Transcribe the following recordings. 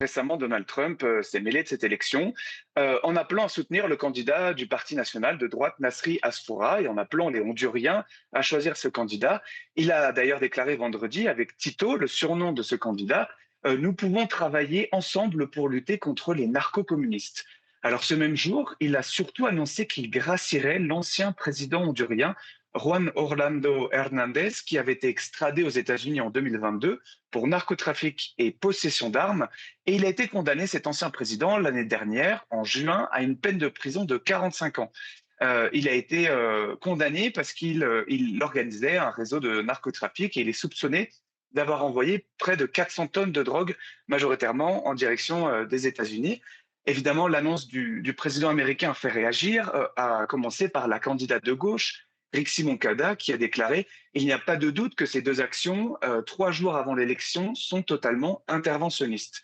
Récemment, Donald Trump s'est mêlé de cette élection en appelant à soutenir le candidat du Parti national de droite, Nasri Asfoura, et en appelant les Honduriens à choisir ce candidat. Il a d'ailleurs déclaré vendredi avec Tito, le surnom de ce candidat, nous pouvons travailler ensemble pour lutter contre les narco-communistes. Alors ce même jour, il a surtout annoncé qu'il gracierait l'ancien président hondurien Juan Orlando Hernández, qui avait été extradé aux États-Unis en 2022 pour narcotrafic et possession d'armes. Et il a été condamné, cet ancien président, l'année dernière, en juin, à une peine de prison de 45 ans. Il a été condamné parce qu'il organisait un réseau de narcotrafic et il est soupçonné d'avoir envoyé près de 400 tonnes de drogue, majoritairement en direction des États-Unis. Évidemment, l'annonce du président américain a fait réagir, à commencer par la candidate de gauche, Rixi Moncada, qui a déclaré: il n'y a pas de doute que ces deux actions, 3 jours avant l'élection, sont totalement interventionnistes.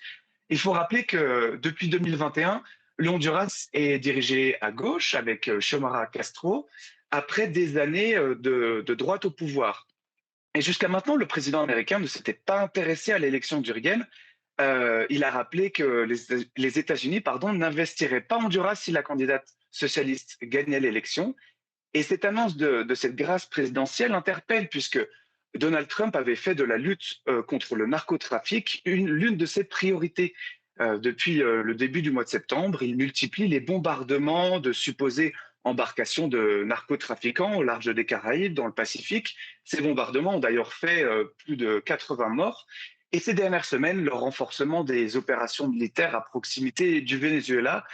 Il faut rappeler que depuis 2021, le Honduras est dirigé à gauche avec Xiomara Castro, après des années de droite au pouvoir. Et jusqu'à maintenant, le président américain ne s'était pas intéressé à l'élection hondurienne. Il a rappelé que les États-Unis, pardon, n'investiraient pas en Honduras si la candidate socialiste gagnait l'élection. Et cette annonce de cette grâce présidentielle interpelle, puisque Donald Trump avait fait de la lutte contre le narcotrafic l'une de ses priorités. Depuis le début du mois de septembre, il multiplie les bombardements de supposées embarcations de narcotrafiquants au large des Caraïbes, dans le Pacifique. Ces bombardements ont d'ailleurs fait plus de 80 morts. Et ces dernières semaines, le renforcement des opérations militaires à proximité du Venezuela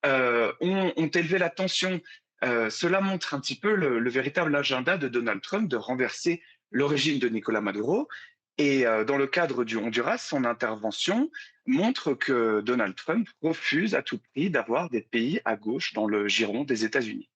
ont élevé la tension. Cela montre un petit peu le véritable agenda de Donald Trump de renverser le régime de Nicolas Maduro. Et dans le cadre du Honduras, son intervention montre que Donald Trump refuse à tout prix d'avoir des pays à gauche dans le giron des États-Unis.